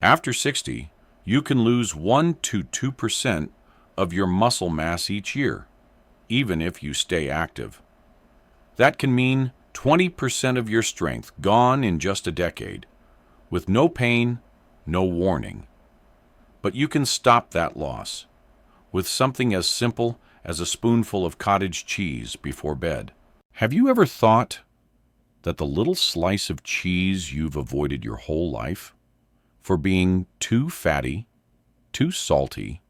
After 60, you can lose 1 to 2% of your muscle mass each year, even if you stay active. That can mean 20% of your strength gone in just a decade, with no pain, no warning. But you can stop that loss with something as simple as a spoonful of cottage cheese before bed. Have you ever thought that the little slice of cheese you've avoided your whole life for being too fatty, too salty,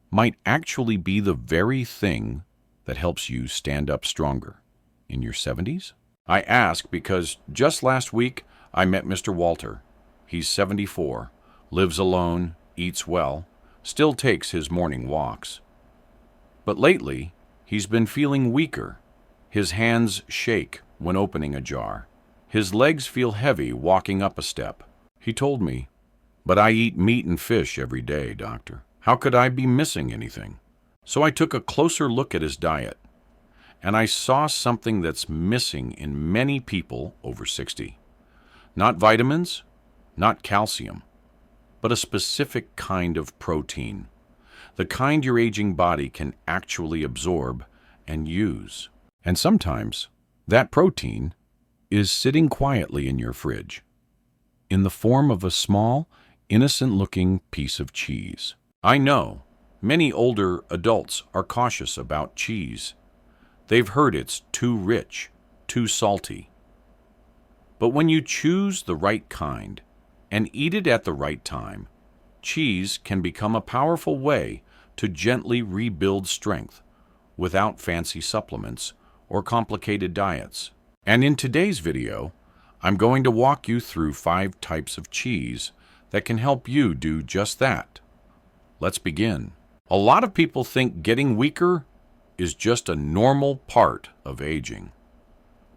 might actually be the very thing that helps you stand up stronger in your 70s? I ask because just last week I met Mr. Walter. He's 74, lives alone, eats well, still takes his morning walks. But lately, he's been feeling weaker. His hands shake when opening a jar. His legs feel heavy walking up a step. He told me, "But I eat meat and fish every day, doctor. How could I be missing anything?" So I took a closer look at his diet, and I saw something that's missing in many people over 60. Not vitamins, not calcium, but a specific kind of protein, the kind your aging body can actually absorb and use. And sometimes that protein is sitting quietly in your fridge, in the form of a small, innocent-looking piece of cheese. I know many older adults are cautious about cheese. They've heard it's too rich, too salty. But when you choose the right kind and eat it at the right time, cheese can become a powerful way to gently rebuild strength without fancy supplements or complicated diets. And in today's video, I'm going to walk you through 5 types of cheese that can help you do just that. Let's begin. A lot of people think getting weaker is just a normal part of aging.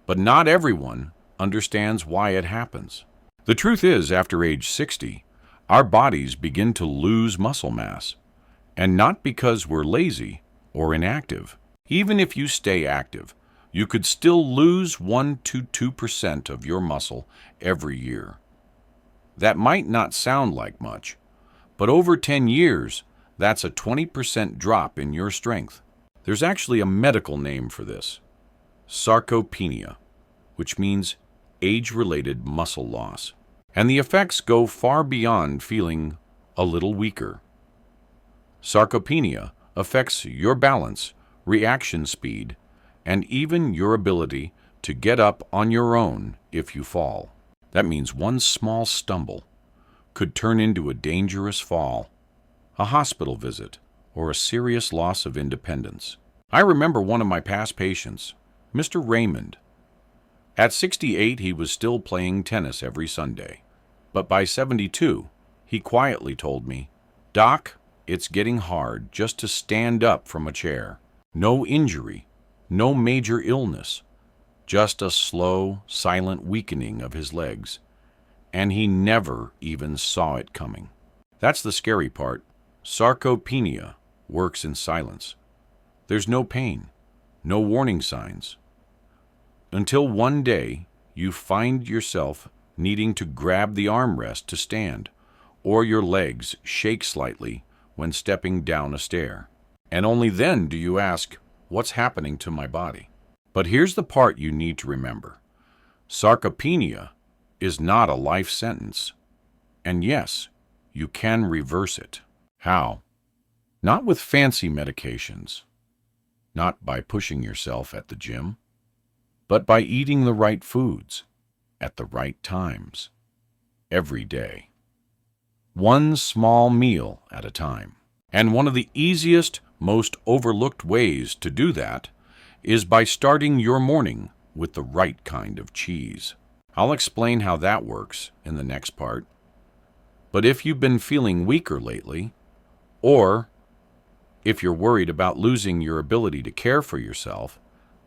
But not everyone understands why it happens. The truth is, after age 60, our bodies begin to lose muscle mass, and not because we're lazy or inactive. Even if you stay active, you could still lose 1 to 2% of your muscle every year. That might not sound like much, but over 10 years, that's a 20% drop in your strength. There's actually a medical name for this: sarcopenia, which means age-related muscle loss. And the effects go far beyond feeling a little weaker. Sarcopenia affects your balance, reaction speed, and even your ability to get up on your own if you fall. That means one small stumble could turn into a dangerous fall, a hospital visit, or a serious loss of independence. I remember one of my past patients, Mr. Raymond. At 68, he was still playing tennis every Sunday. But by 72, he quietly told me, "Doc, it's getting hard just to stand up from a chair. No injury, no major illness, just a slow, silent weakening of his legs. And he never even saw it coming." That's the scary part. Sarcopenia works in silence. There's no pain, no warning signs. Until one day, you find yourself needing to grab the armrest to stand, or your legs shake slightly when stepping down a stair. And only then do you ask, "What's happening to my body?" But here's the part you need to remember. Sarcopenia is not a life sentence. And yes, you can reverse it. How? Not with fancy medications, not by pushing yourself at the gym, but by eating the right foods at the right times, every day. One small meal at a time. And one of the easiest, most overlooked ways to do that is by starting your morning with the right kind of cheese. I'll explain how that works in the next part. But if you've been feeling weaker lately, or if you're worried about losing your ability to care for yourself,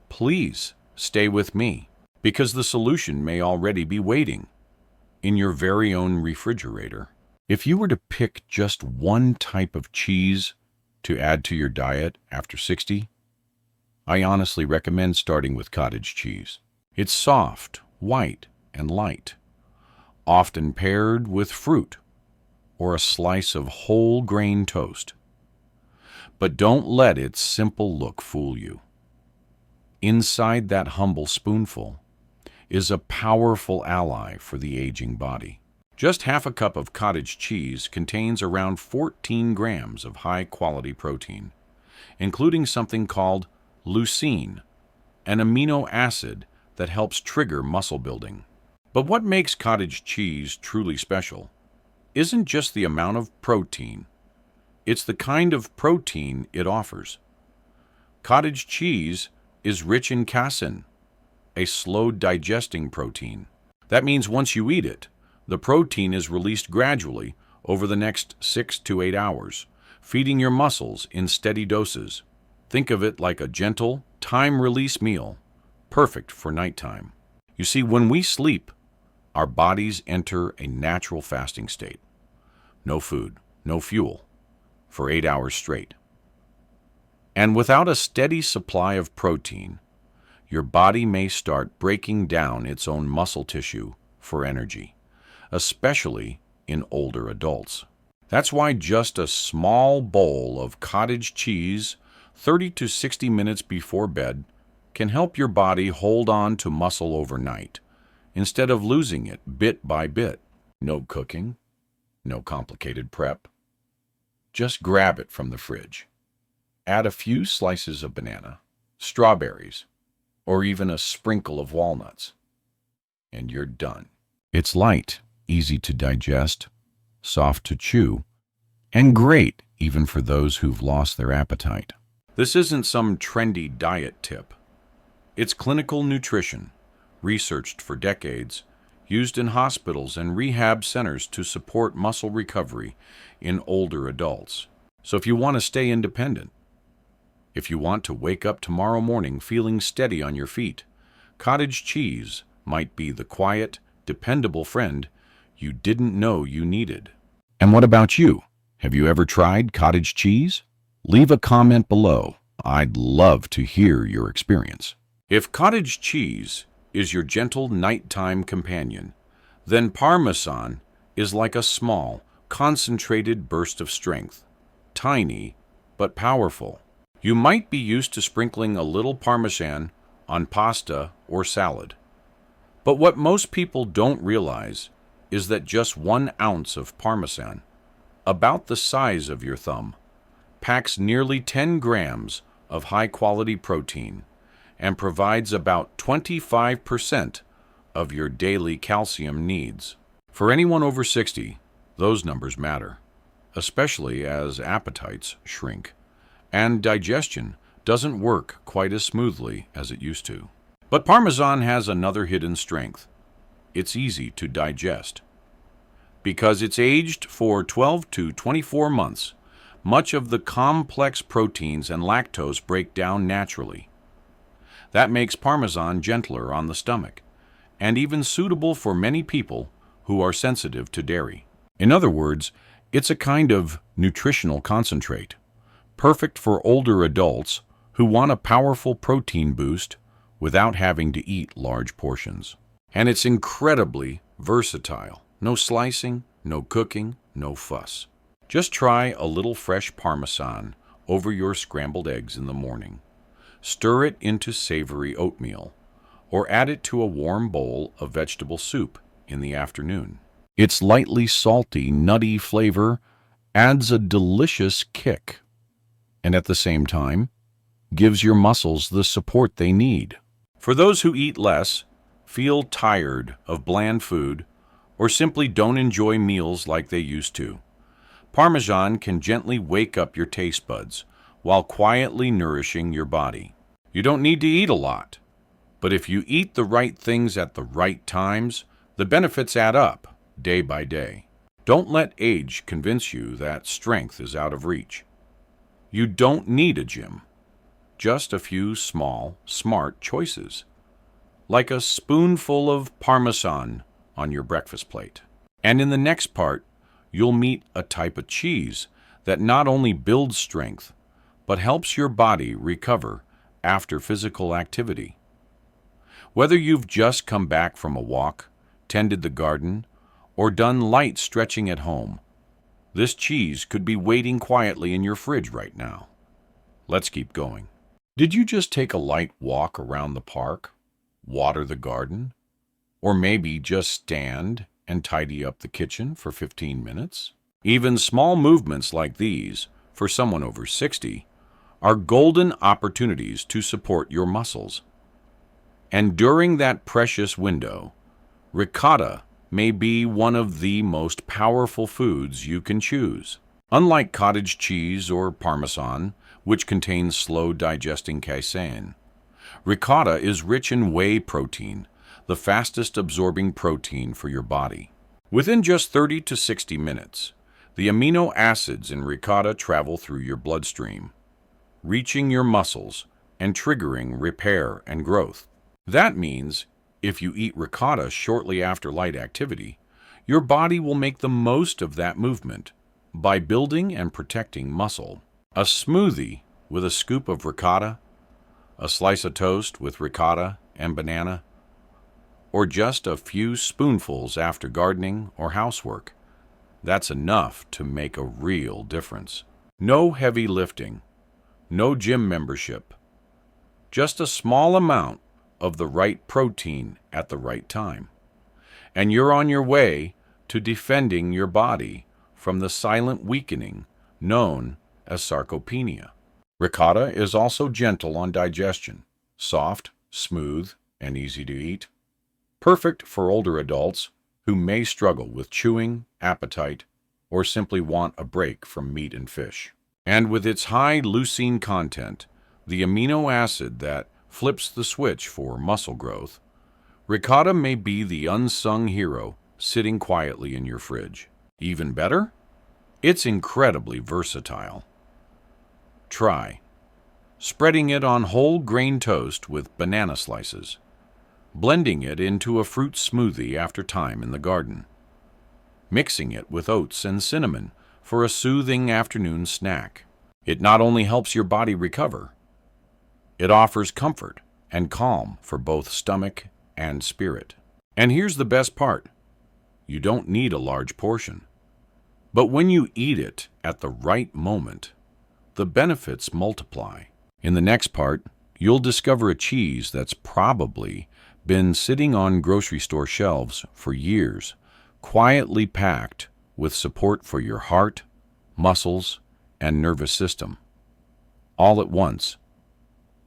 please stay with me, because the solution may already be waiting in your very own refrigerator. If you were to pick just one type of cheese to add to your diet after 60, I honestly recommend starting with cottage cheese. It's soft, white, and light, often paired with fruit, or a slice of whole grain toast. But don't let its simple look fool you. Inside that humble spoonful is a powerful ally for the aging body. Just half a cup of cottage cheese contains around 14 grams of high-quality protein, including something called leucine, an amino acid that helps trigger muscle building. But what makes cottage cheese truly special isn't just the amount of protein, it's the kind of protein it offers. Cottage cheese is rich in casein, a slow-digesting protein. That means once you eat it, the protein is released gradually over the next 6 to 8 hours, feeding your muscles in steady doses. Think of it like a gentle, time-release meal, perfect for nighttime. You see, when we sleep, our bodies enter a natural fasting state. No food, no fuel, for 8 hours straight. And without a steady supply of protein, your body may start breaking down its own muscle tissue for energy, especially in older adults. That's why just a small bowl of cottage cheese 30 to 60 minutes before bed can help your body hold on to muscle overnight, instead of losing it bit by bit. No cooking, no complicated prep. Just grab it from the fridge. Add a few slices of banana, strawberries, or even a sprinkle of walnuts, and you're done. It's light, easy to digest, soft to chew, and great even for those who've lost their appetite. This isn't some trendy diet tip. It's clinical nutrition, researched for decades, used in hospitals and rehab centers to support muscle recovery in older adults. So if you want to stay independent, if you want to wake up tomorrow morning feeling steady on your feet, cottage cheese might be the quiet, dependable friend you didn't know you needed. And what about you? Have you ever tried cottage cheese? Leave a comment below. I'd love to hear your experience. If cottage cheese is your gentle nighttime companion, then Parmesan is like a small, concentrated burst of strength, tiny but powerful. You might be used to sprinkling a little Parmesan on pasta or salad. But what most people don't realize is that just 1 ounce of Parmesan, about the size of your thumb, packs nearly 10 grams of high-quality protein and provides about 25% of your daily calcium needs. For anyone over 60, those numbers matter, especially as appetites shrink and digestion doesn't work quite as smoothly as it used to. But Parmesan has another hidden strength. It's easy to digest. Because it's aged for 12 to 24 months, much of the complex proteins and lactose break down naturally. That makes Parmesan gentler on the stomach, and even suitable for many people who are sensitive to dairy. In other words, it's a kind of nutritional concentrate, perfect for older adults who want a powerful protein boost without having to eat large portions. And it's incredibly versatile. No slicing, no cooking, no fuss. Just try a little fresh Parmesan over your scrambled eggs in the morning. Stir it into savory oatmeal, or add it to a warm bowl of vegetable soup in the afternoon. Its lightly salty, nutty flavor adds a delicious kick, and at the same time, gives your muscles the support they need. For those who eat less, feel tired of bland food, or simply don't enjoy meals like they used to, Parmesan can gently wake up your taste buds while quietly nourishing your body. You don't need to eat a lot, but if you eat the right things at the right times, the benefits add up day by day. Don't let age convince you that strength is out of reach. You don't need a gym, just a few small, smart choices, like a spoonful of Parmesan on your breakfast plate. And in the next part, you'll meet a type of cheese that not only builds strength, but helps your body recover after physical activity. Whether you've just come back from a walk, tended the garden, or done light stretching at home, This cheese could be waiting quietly in your fridge right now. Let's keep going. Did you just take a light walk around the park, water the garden, or maybe just stand and tidy up the kitchen for 15 minutes? Even small movements like these, for someone over 60, are golden opportunities to support your muscles. And during that precious window, ricotta may be one of the most powerful foods you can choose. Unlike cottage cheese or Parmesan, which contains slow-digesting casein, ricotta is rich in whey protein, the fastest-absorbing protein for your body. Within just 30 to 60 minutes, the amino acids in ricotta travel through your bloodstream, reaching your muscles and triggering repair and growth. That means if you eat ricotta shortly after light activity, your body will make the most of that movement by building and protecting muscle. A smoothie with a scoop of ricotta, a slice of toast with ricotta and banana, or just a few spoonfuls after gardening or housework, that's enough to make a real difference. No heavy lifting, no gym membership, just a small amount of the right protein at the right time. And you're on your way to defending your body from the silent weakening known as sarcopenia. Ricotta is also gentle on digestion, soft, smooth, and easy to eat. Perfect for older adults who may struggle with chewing, appetite, or simply want a break from meat and fish. And with its high leucine content, the amino acid that flips the switch for muscle growth, ricotta may be the unsung hero sitting quietly in your fridge. Even better, it's incredibly versatile. Try spreading it on whole grain toast with banana slices, blending it into a fruit smoothie after time in the garden, mixing it with oats and cinnamon for a soothing afternoon snack. It not only helps your body recover, it offers comfort and calm for both stomach and spirit. And here's the best part. You don't need a large portion. But when you eat it at the right moment, the benefits multiply. In the next part, you'll discover a cheese that's probably been sitting on grocery store shelves for years, quietly packed with support for your heart, muscles, and nervous system. All at once.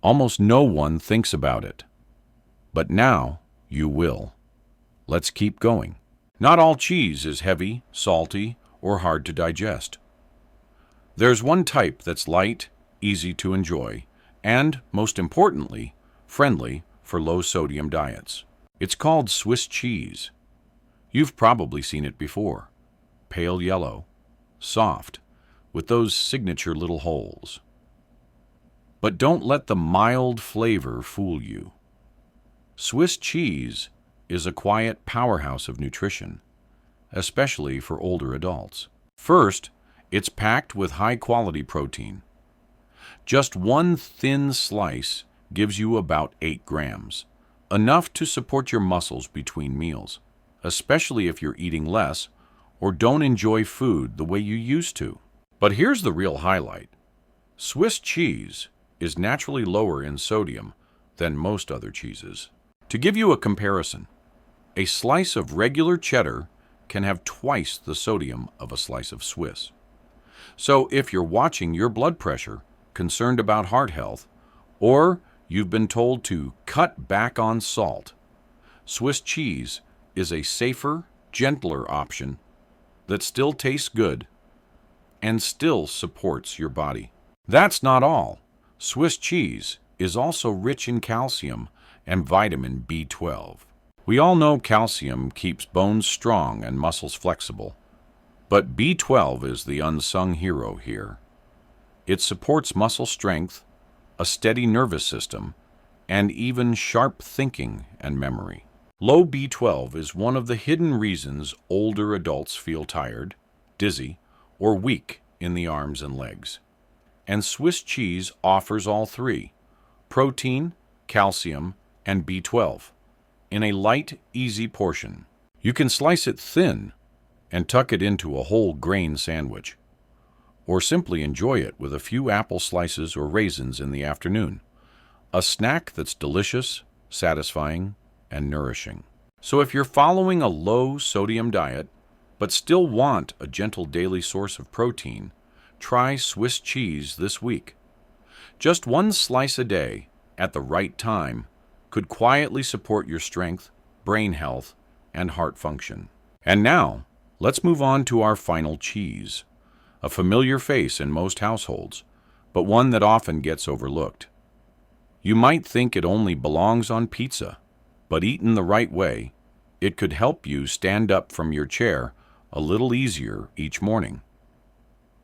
Almost no one thinks about it. But now you will. Let's keep going. Not all cheese is heavy, salty, or hard to digest. There's one type that's light, easy to enjoy, and, most importantly, friendly for low-sodium diets. It's called Swiss cheese. You've probably seen it before. Pale yellow, soft, with those signature little holes. But don't let the mild flavor fool you. Swiss cheese is a quiet powerhouse of nutrition, especially for older adults. First, it's packed with high-quality protein. Just one thin slice gives you about 8 grams, enough to support your muscles between meals, especially if you're eating less or don't enjoy food the way you used to. But here's the real highlight. Swiss cheese is naturally lower in sodium than most other cheeses. To give you a comparison, a slice of regular cheddar can have twice the sodium of a slice of Swiss. So if you're watching your blood pressure, concerned about heart health, or you've been told to cut back on salt, Swiss cheese is a safer, gentler option that still tastes good and still supports your body. That's not all. Swiss cheese is also rich in calcium and vitamin B12. We all know calcium keeps bones strong and muscles flexible, but B12 is the unsung hero here. It supports muscle strength, a steady nervous system, and even sharp thinking and memory. Low B12 is one of the hidden reasons older adults feel tired, dizzy, or weak in the arms and legs. And Swiss cheese offers all three: protein, calcium, and B12 in a light, easy portion. You can slice it thin and tuck it into a whole grain sandwich. Or simply enjoy it with a few apple slices or raisins in the afternoon. A snack that's delicious, satisfying, and nourishing. So if you're following a low-sodium diet, but still want a gentle daily source of protein, try Swiss cheese this week. Just one slice a day, at the right time, could quietly support your strength, brain health, and heart function. And now, let's move on to our final cheese. A familiar face in most households, but one that often gets overlooked. You might think it only belongs on pizza, but eaten the right way, it could help you stand up from your chair a little easier each morning.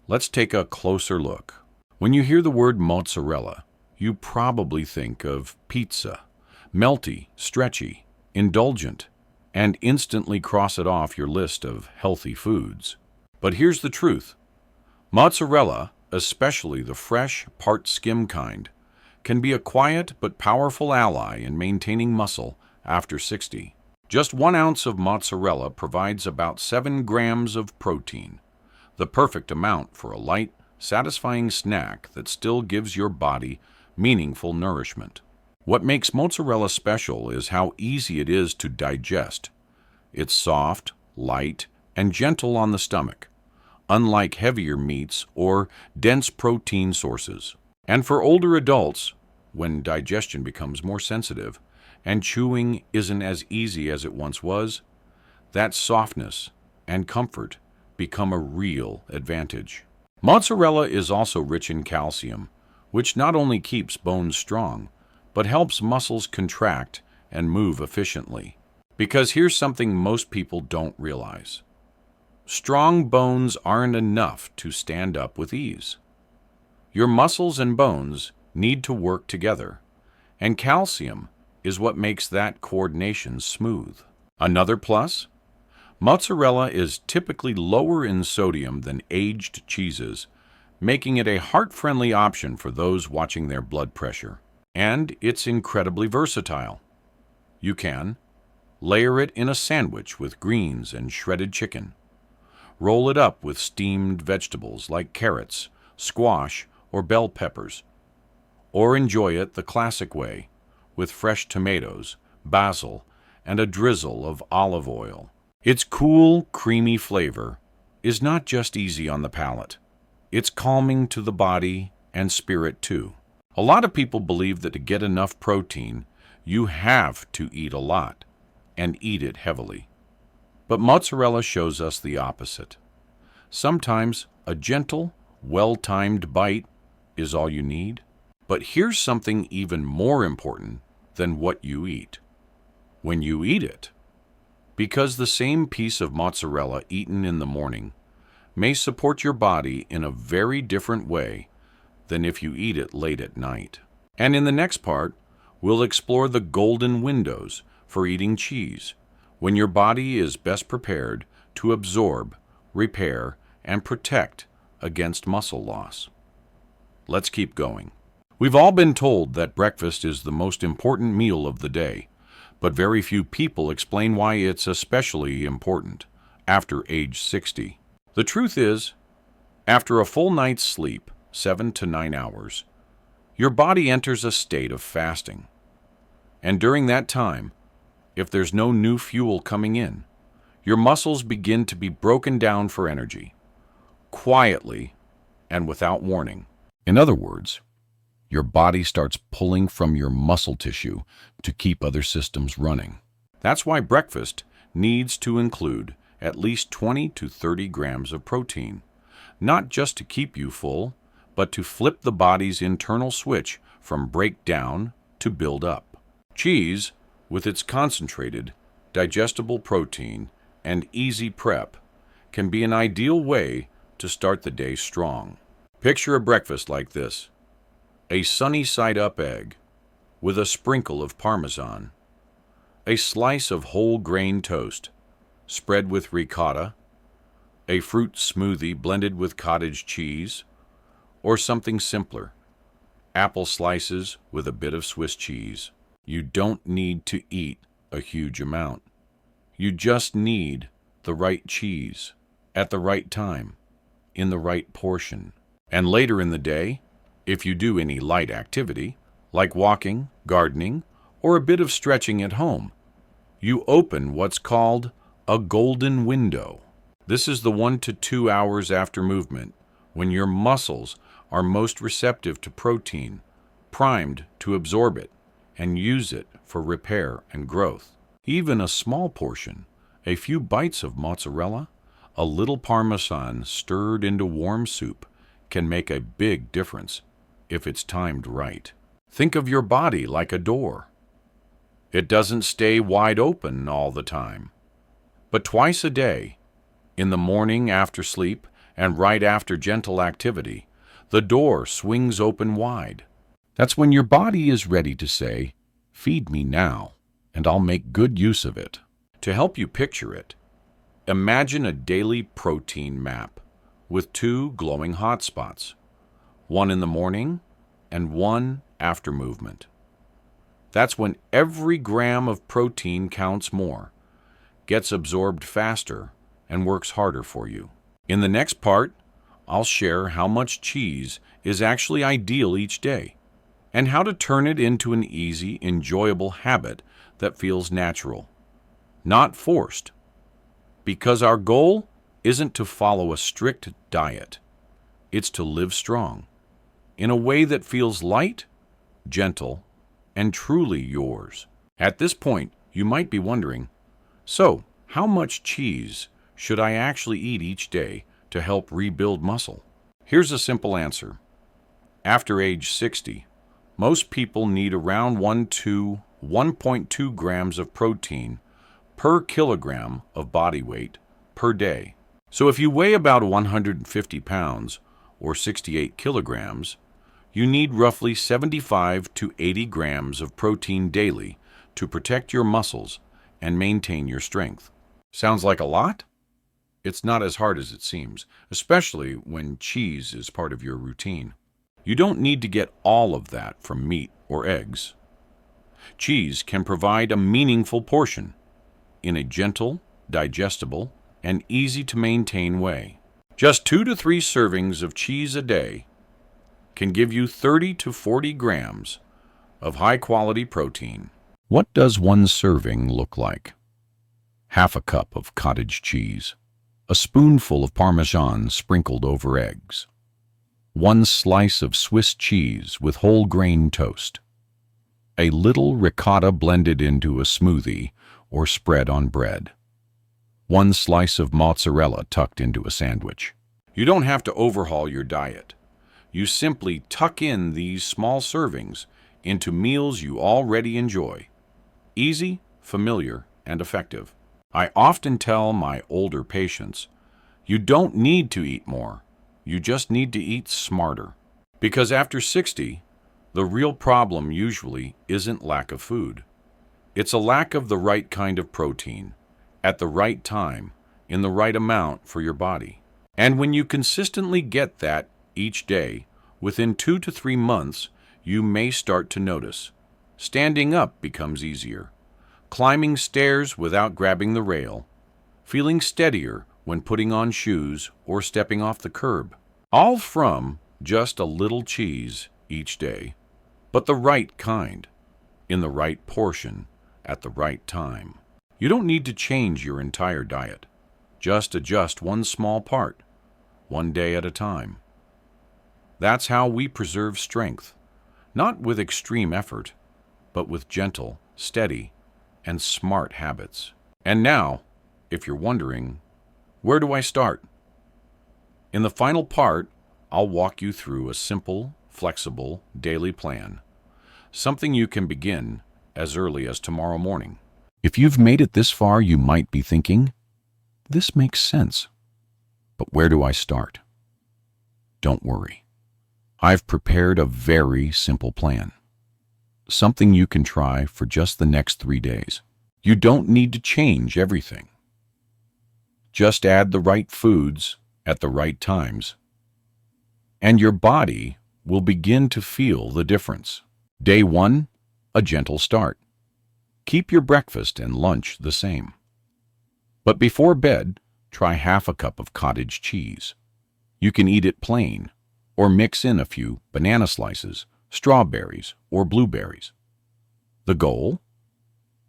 Let's take a closer look. When you hear the word mozzarella, you probably think of pizza, melty, stretchy, indulgent, and instantly cross it off your list of healthy foods. But here's the truth. Mozzarella, especially the fresh, part-skim kind, can be a quiet but powerful ally in maintaining muscle after 60. Just 1 ounce of mozzarella provides about 7 grams of protein, the perfect amount for a light, satisfying snack that still gives your body meaningful nourishment. What makes mozzarella special is how easy it is to digest. It's soft, light, and gentle on the stomach, unlike heavier meats or dense protein sources. And for older adults, when digestion becomes more sensitive and chewing isn't as easy as it once was, that softness and comfort become a real advantage. Mozzarella is also rich in calcium, which not only keeps bones strong, but helps muscles contract and move efficiently. Because here's something most people don't realize. Strong bones aren't enough to stand up with ease. Your muscles and bones need to work together, and calcium is what makes that coordination smooth. Another plus? Mozzarella is typically lower in sodium than aged cheeses, making it a heart-friendly option for those watching their blood pressure. And it's incredibly versatile. You can layer it in a sandwich with greens and shredded chicken. Roll it up with steamed vegetables like carrots, squash, or bell peppers. Or enjoy it the classic way, with fresh tomatoes, basil, and a drizzle of olive oil. Its cool, creamy flavor is not just easy on the palate. It's calming to the body and spirit too. A lot of people believe that to get enough protein, you have to eat a lot, and eat it heavily. But mozzarella shows us the opposite. Sometimes a gentle, well-timed bite is all you need. But here's something even more important than what you eat. When you eat it. Because the same piece of mozzarella eaten in the morning may support your body in a very different way than if you eat it late at night. And in the next part, we'll explore the golden windows for eating cheese, when your body is best prepared to absorb, repair, and protect against muscle loss. Let's keep going. We've all been told that breakfast is the most important meal of the day, but very few people explain why it's especially important after age 60. The truth is, after a full night's sleep, 7 to 9 hours, your body enters a state of fasting. And during that time, if there's no new fuel coming in, your muscles begin to be broken down for energy, quietly and without warning. In other words, your body starts pulling from your muscle tissue to keep other systems running. That's why breakfast needs to include at least 20 to 30 grams of protein, not just to keep you full, but to flip the body's internal switch from breakdown to build up. Cheese, with its concentrated, digestible protein and easy prep, can be an ideal way to start the day strong. Picture a breakfast like this: a sunny side-up egg with a sprinkle of Parmesan, a slice of whole grain toast spread with ricotta, a fruit smoothie blended with cottage cheese, or something simpler, apple slices with a bit of Swiss cheese. You don't need to eat a huge amount. You just need the right cheese, at the right time, in the right portion. And later in the day, if you do any light activity, like walking, gardening, or a bit of stretching at home, you open what's called a golden window. This is the 1 to 2 hours after movement, when your muscles are most receptive to protein, primed to absorb it and use it for repair and growth. Even a small portion, a few bites of mozzarella, a little Parmesan stirred into warm soup, can make a big difference if it's timed right. Think of your body like a door. It doesn't stay wide open all the time, but twice a day, in the morning after sleep and right after gentle activity, the door swings open wide. That's when your body is ready to say, "Feed me now, and I'll make good use of it." To help you picture it, imagine a daily protein map with 2 glowing hot spots, one in the morning and one after movement. That's when every gram of protein counts more, gets absorbed faster, and works harder for you. In the next part, I'll share how much cheese is actually ideal each day, and how to turn it into an easy, enjoyable habit that feels natural, not forced. Because our goal isn't to follow a strict diet, it's to live strong, in a way that feels light, gentle, and truly yours. At this point, you might be wondering, so how much cheese should I actually eat each day to help rebuild muscle? Here's a simple answer. After age 60, most people need around 1 to 1.2 grams of protein per kilogram of body weight per day. So if you weigh about 150 pounds or 68 kilograms, you need roughly 75 to 80 grams of protein daily to protect your muscles and maintain your strength. Sounds like a lot? It's not as hard as it seems, especially when cheese is part of your routine. You don't need to get all of that from meat or eggs. Cheese can provide a meaningful portion in a gentle, digestible, and easy-to-maintain way. Just 2 to 3 servings of cheese a day can give you 30 to 40 grams of high-quality protein. What does one serving look like? Half a cup of cottage cheese, a spoonful of Parmesan sprinkled over eggs, 1 slice of Swiss cheese with whole grain toast, a little ricotta blended into a smoothie or spread on bread, 1 slice of mozzarella tucked into a sandwich. You don't have to overhaul your diet. You simply tuck in these small servings into meals you already enjoy. Easy, familiar, and effective. I often tell my older patients, you don't need to eat more. You just need to eat smarter. Because after 60, the real problem usually isn't lack of food. It's a lack of the right kind of protein, at the right time, in the right amount for your body. And when you consistently get that each day, within 2 to 3 months, you may start to notice. Standing up becomes easier, climbing stairs without grabbing the rail, feeling steadier when putting on shoes or stepping off the curb. All from just a little cheese each day, but the right kind, in the right portion, at the right time. You don't need to change your entire diet. Just adjust one small part, one day at a time. That's how we preserve strength, not with extreme effort, but with gentle, steady, and smart habits. And now, if you're wondering, where do I start? In the final part, I'll walk you through a simple, flexible daily plan, something you can begin as early as tomorrow morning. If you've made it this far, you might be thinking, this makes sense, but where do I start? Don't worry. I've prepared a very simple plan, something you can try for just the next 3 days. You don't need to change everything. Just add the right foods at the right times, and your body will begin to feel the difference. Day 1, a gentle start. Keep your breakfast and lunch the same. But before bed, try half a cup of cottage cheese. You can eat it plain, or mix in a few banana slices, strawberries, or blueberries. The goal?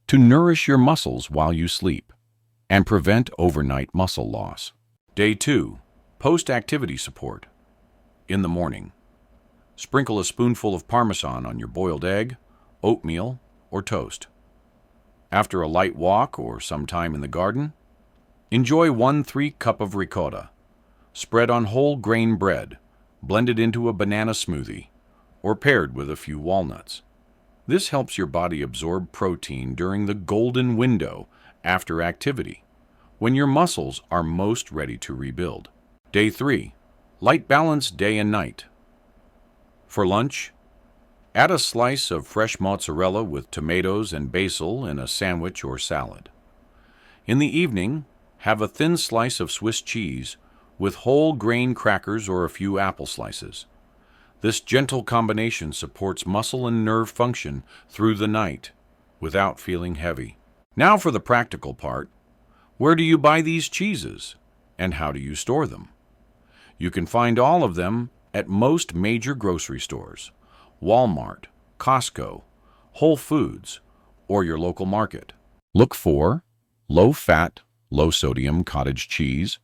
To nourish your muscles while you sleep and prevent overnight muscle loss. Day 2. Post-activity support. In the morning, sprinkle a spoonful of Parmesan on your boiled egg, oatmeal, or toast. After a light walk or some time in the garden, enjoy 1/3 cup of ricotta, spread on whole grain bread, blended into a banana smoothie, or paired with a few walnuts. This helps your body absorb protein during the golden window after activity, when your muscles are most ready to rebuild. Day 3. Light balance day and night. For lunch, add a slice of fresh mozzarella with tomatoes and basil in a sandwich or salad. In the evening, have a thin slice of Swiss cheese with whole grain crackers or a few apple slices. This gentle combination supports muscle and nerve function through the night without feeling heavy. Now for the practical part. Where do you buy these cheeses, and how do you store them? You can find all of them at most major grocery stores, Walmart, Costco, Whole Foods, or your local market. Look for low-fat, low-sodium cottage cheese,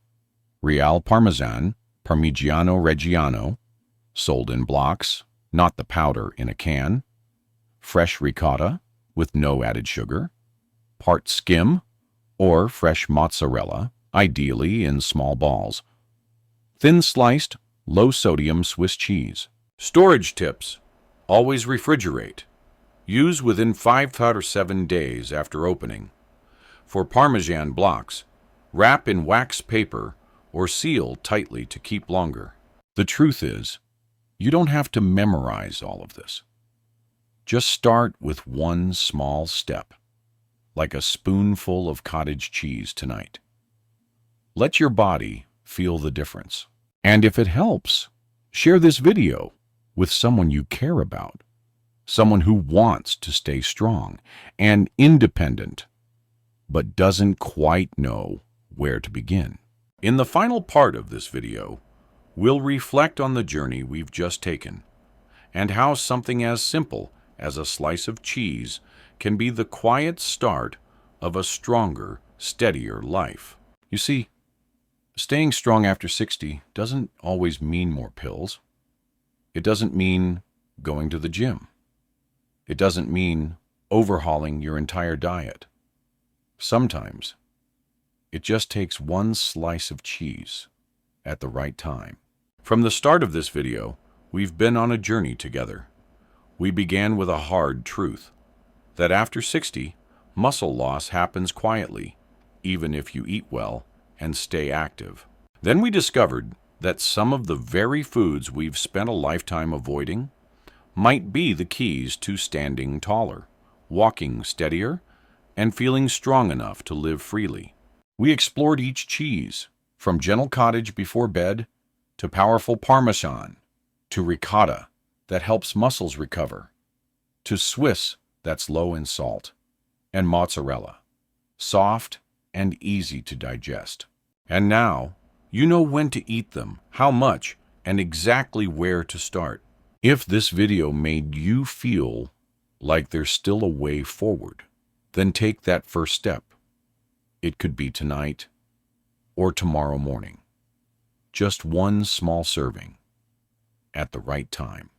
Real Parmesan, Parmigiano Reggiano, sold in blocks, not the powder in a can, fresh ricotta with no added sugar, part skim or fresh mozzarella, ideally in small balls, thin sliced, low-sodium Swiss cheese. Storage tips. Always refrigerate. Use within 5 or 7 days after opening. For Parmesan blocks, wrap in wax paper or seal tightly to keep longer. The truth is, you don't have to memorize all of this. Just start with one small step, like a spoonful of cottage cheese tonight. Let your body feel the difference. And if it helps, share this video with someone you care about, someone who wants to stay strong and independent, but doesn't quite know where to begin. In the final part of this video, we'll reflect on the journey we've just taken and how something as simple as a slice of cheese can be the quiet start of a stronger, steadier life. You see, staying strong after 60 doesn't always mean more pills. It doesn't mean going to the gym. It doesn't mean overhauling your entire diet. Sometimes, it just takes one slice of cheese at the right time. From the start of this video, we've been on a journey together. We began with a hard truth, that after 60, muscle loss happens quietly, even if you eat well and stay active. Then we discovered that some of the very foods we've spent a lifetime avoiding might be the keys to standing taller, walking steadier, and feeling strong enough to live freely. We explored each cheese, from gentle cottage before bed, to powerful Parmesan, to ricotta that helps muscles recover, to Swiss that's low in salt, and mozzarella, soft and easy to digest. And now, you know when to eat them, how much, and exactly where to start. If this video made you feel like there's still a way forward, then take that first step. It could be tonight or tomorrow morning. Just one small serving at the right time.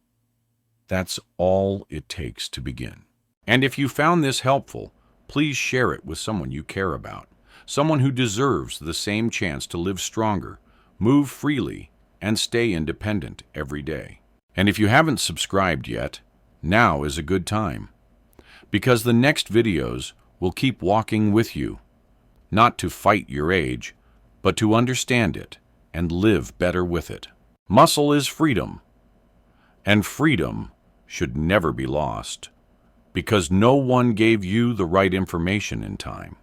That's all it takes to begin. And if you found this helpful, please share it with someone you care about, someone who deserves the same chance to live stronger, move freely, and stay independent every day. And if you haven't subscribed yet, now is a good time, because the next videos will keep walking with you, not to fight your age, but to understand it and live better with it. Muscle is freedom, and freedom should never be lost, because no one gave you the right information in time.